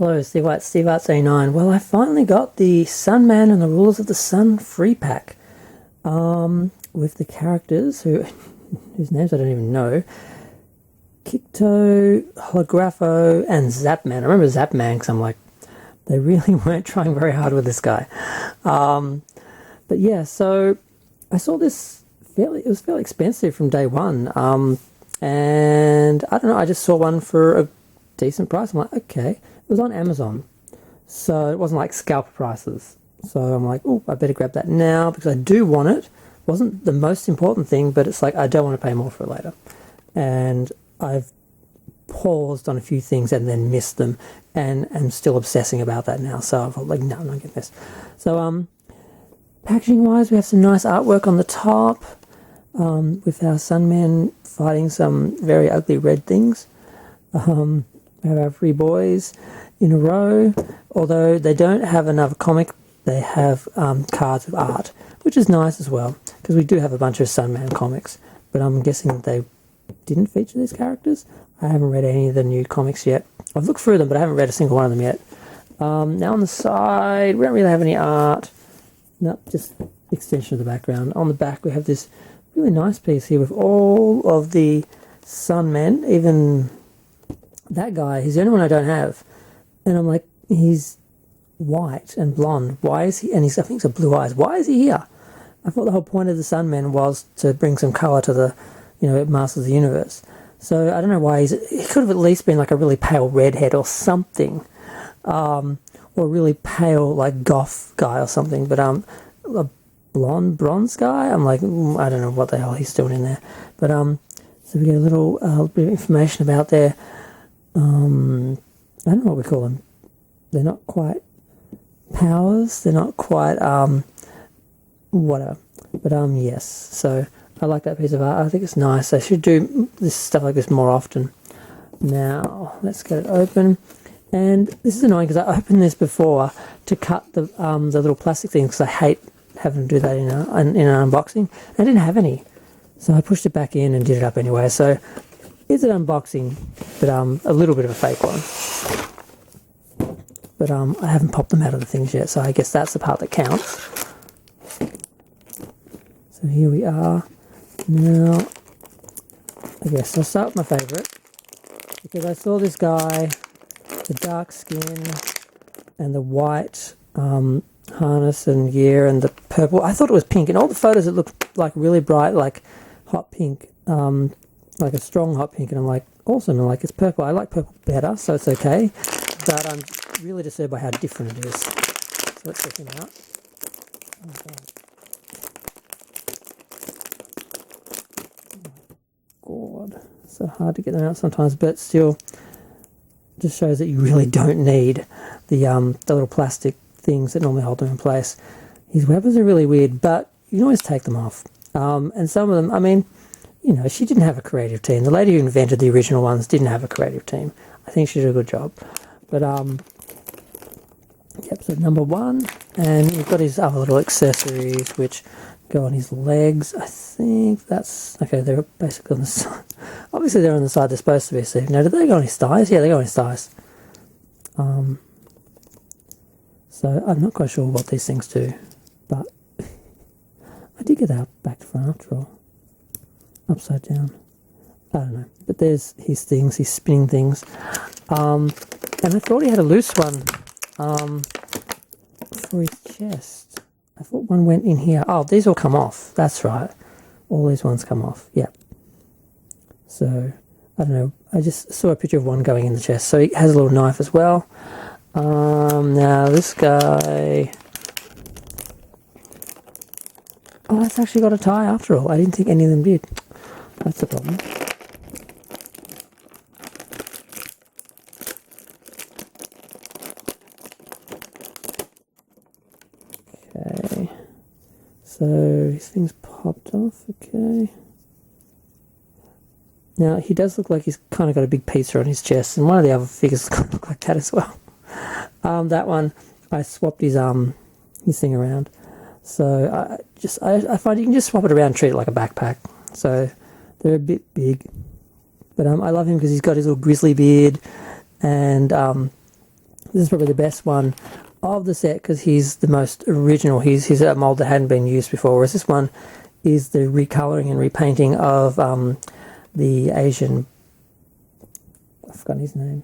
Hello, Steve White, Steve Arts 89. Well, I finally got the Sunman and the Rulers of the Sun free pack. With the characters whose names I don't even know. Kikto, Holographo, and Zapman. I remember Zapman because I'm like, they really weren't trying very hard with this guy. But yeah, so I saw this it was fairly expensive from day one. And I don't know, I just saw one for a decent price. I'm like, okay. It was on Amazon. So it wasn't like scalper prices. So I'm like, oh, I better grab that now because I do want it. It wasn't the most important thing, but it's like I don't want to pay more for it later. And I've paused on a few things and then missed them, and I'm still obsessing about that now. So I'm like, no, I'm not getting this. So packaging wise, we have some nice artwork on the top with our Sunman fighting some very ugly red things. We have our three boys in a row. Although they don't have another comic, they have cards of art, which is nice as well, because we do have a bunch of Sunman comics, but I'm guessing they didn't feature these characters. I haven't read any of the new comics yet. I've looked through them, but I haven't read a single one of them yet. Now on the side, we don't really have any art. No, just extension of the background. On the back, we have this really nice piece here with all of the Sunmen. Even that guy, he's the only one I don't have. And I'm like, he's white and blonde. Why is he? And he's, I think, he's got blue eyes. Why is he here? I thought the whole point of the Sunmen was to bring some color to the, Masters of the Universe. So I don't know why he could have at least been like a really pale redhead or something, or a really pale like goth guy or something. But a blonde bronze guy, I'm like, I don't know what the hell he's doing in there. But so we get a little bit of information about their, I don't know what we call them. They're not quite powers. They're not quite whatever. But yes. So I like that piece of art. I think it's nice. They should do this stuff like this more often. Now let's get it open. And this is annoying because I opened this before to cut the little plastic things because I hate having to do that in an unboxing. I didn't have any, so I pushed it back in and did it up anyway. So it's an unboxing, but a little bit of a fake one. But I haven't popped them out of the things yet, so I guess that's the part that counts. So here we are. Now, I guess I'll start with my favourite, because I saw this guy, the dark skin and the white harness and gear and the purple. I thought it was pink. In all the photos it looked like really bright, like hot pink, like a strong hot pink, and I'm like, awesome. And like, it's purple. I like purple better, so it's okay. But I'm really disturbed by how different it is. So let's check him out. Oh God, so hard to get them out sometimes, but still, just shows that you really don't need the little plastic things that normally hold them in place. His weapons are really weird, but you can always take them off. And some of them, I mean, she didn't have a creative team. The lady who invented the original ones didn't have a creative team. I think she did a good job. But yep, so number one, and you've got his other little accessories which go on his legs. I think that's okay. They're basically on the side. Obviously, they're on the side they're supposed to be. So now, did they go on his thighs? Yeah, they go on his thighs. So I'm not quite sure what these things do, but I did get that back to front after all. Upside down. I don't know, but there's his things, his spinning things. And I thought he had a loose one for his chest. I thought one went in here. Oh, these all come off. That's right. All these ones come off. Yep. So, I don't know. I just saw a picture of one going in the chest. So he has a little knife as well. Now this guy... Oh, that's actually got a tie after all. I didn't think any of them did. That's the problem. Okay, so his thing's popped off. Okay, now he does look like he's kind of got a big pizza on his chest, and one of the other figures kind of look like that as well. That one, I swapped his thing around, so I find you can just swap it around and treat it like a backpack. So they're a bit big, but I love him because he's got his little grizzly beard, and This is probably the best one of the set because he's the most original. He's a mold that hadn't been used before, whereas this one is the recoloring and repainting of the Asian. I've forgotten his name.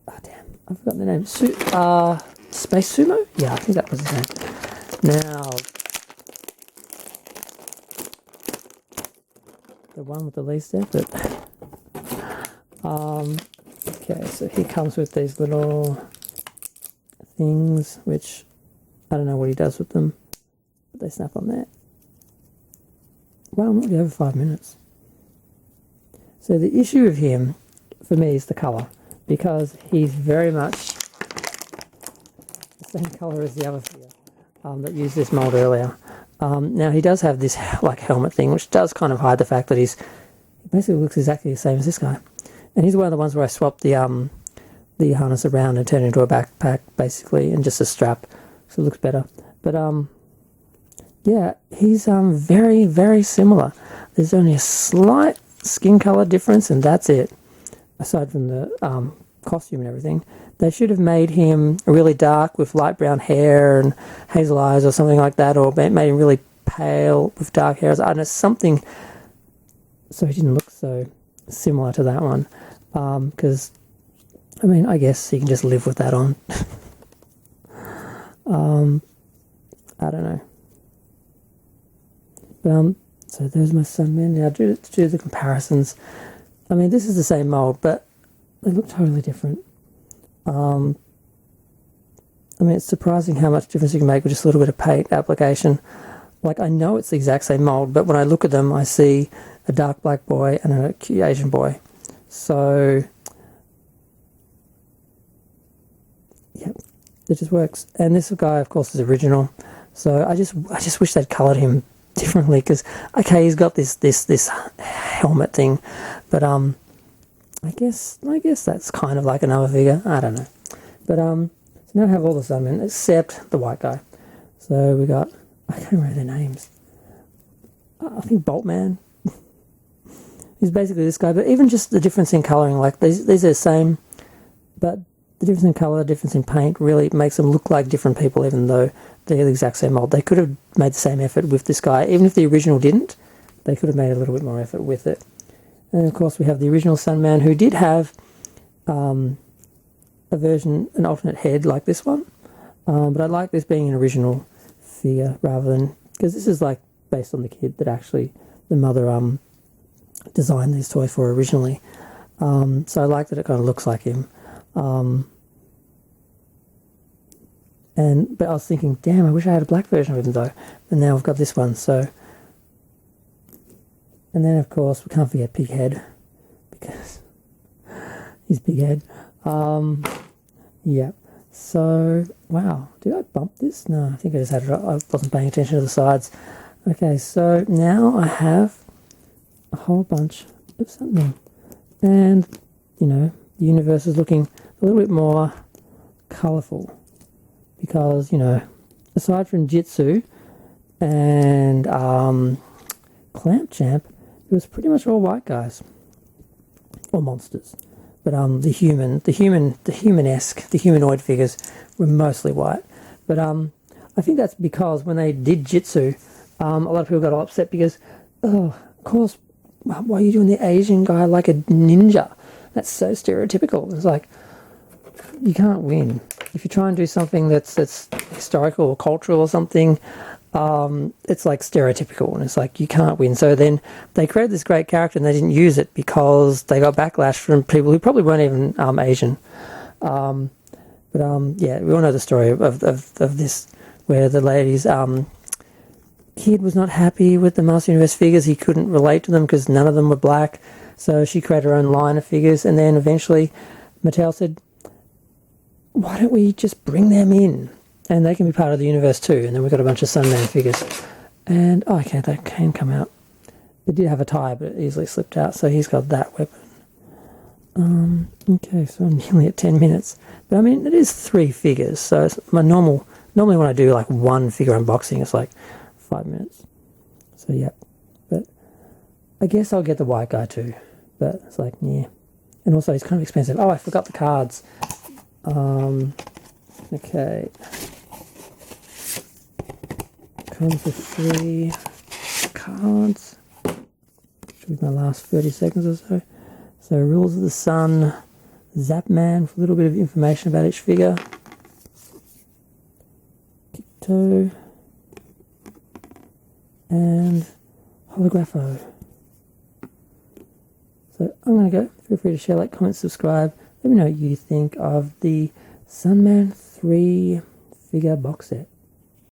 Oh damn, I've forgotten the name. Space Sumo? Yeah, I think that was his name. Now, the one with the least effort. Okay, so he comes with these little things, which I don't know what he does with them, but they snap on there. Wow, I'm already over 5 minutes. So the issue of him, for me, is the colour, because he's very much the same colour as the other figure that used this mould earlier. Now he does have this like helmet thing, which does kind of hide the fact that he basically looks exactly the same as this guy. And he's one of the ones where I swapped the harness around and turned it into a backpack, basically, and just a strap, so it looks better. But yeah, he's very, very similar. There's only a slight skin color difference, and that's it. Aside from the costume and everything, they should have made him really dark with light brown hair and hazel eyes or something like that, or made him really pale with dark hair. I don't know, something so he didn't look so similar to that one. Because, I mean, I guess you can just live with that on. I don't know. But, so there's my Sunman. Now, to do the comparisons, I mean, this is the same mold, but they look totally different. I mean, it's surprising how much difference you can make with just a little bit of paint application. Like, I know it's the exact same mold, but when I look at them, I see a dark black boy and a cute Asian boy. So, yeah, it just works. And this guy, of course, is original. So I just wish they'd coloured him differently, because okay, he's got this helmet thing, but I guess that's kind of like another figure. I don't know. But so now I have all the Sunmen except the white guy. So we got, I can't remember their names. I think Boltman. He's basically this guy, but even just the difference in colouring, like these are the same, but the difference in colour, difference in paint really makes them look like different people, even though they're the exact same mould. They could have made the same effort with this guy, even if the original didn't. They could have made a little bit more effort with it. And of course we have the original Sunman, who did have a version, an alternate head like this one, but I like this being an original figure rather than, because this is like based on the kid that actually the mother designed these toys for originally. So I like that it kind of looks like him. But I was thinking, damn, I wish I had a black version of him though. And now I've got this one, so. And then of course we can't forget Big Head, because he's Big Head. Yeah. So, wow, did I bump this? No, I think I just had it. I wasn't paying attention to the sides. Okay, so now I have a whole bunch of something. And, you know, the universe is looking a little bit more colourful. Because, you know, aside from Jitsu and Clamp Champ, it was pretty much all white guys. Or monsters. But the human-esque, the humanoid figures were mostly white. But I think that's because when they did Jitsu, a lot of people got all upset because, oh, of course, why are you doing the Asian guy like a ninja? That's so stereotypical. It's like, you can't win. If you try and do something that's historical or cultural or something, it's like stereotypical, and it's like you can't win. So then they created this great character and they didn't use it because they got backlash from people who probably weren't even Asian. Yeah, we all know the story of this, where the lady's kid was not happy with the Master Universe figures. He couldn't relate to them because none of them were black. So she created her own line of figures, and then eventually Mattel said, why don't we just bring them in? And they can be part of the universe too. And then we've got a bunch of Sunman figures. And, oh, okay, that can come out. It did have a tie, but it easily slipped out. So he's got that weapon. Okay, so I'm nearly at 10 minutes. But I mean, it is 3 figures. So it's my normally when I do like one figure unboxing, it's like 5 minutes. So, yeah. But I guess I'll get the white guy too. But it's like, yeah. And also, he's kind of expensive. Oh, I forgot the cards. Okay. Comes with 3 cards. Should be my last 30 seconds or so. So Rules of the Sun, Zapman, for a little bit of information about each figure. Toe and Holographo. So I'm going to go. Feel free to share, like, comment, subscribe. Let me know what you think of the Sunman 3 figure box set.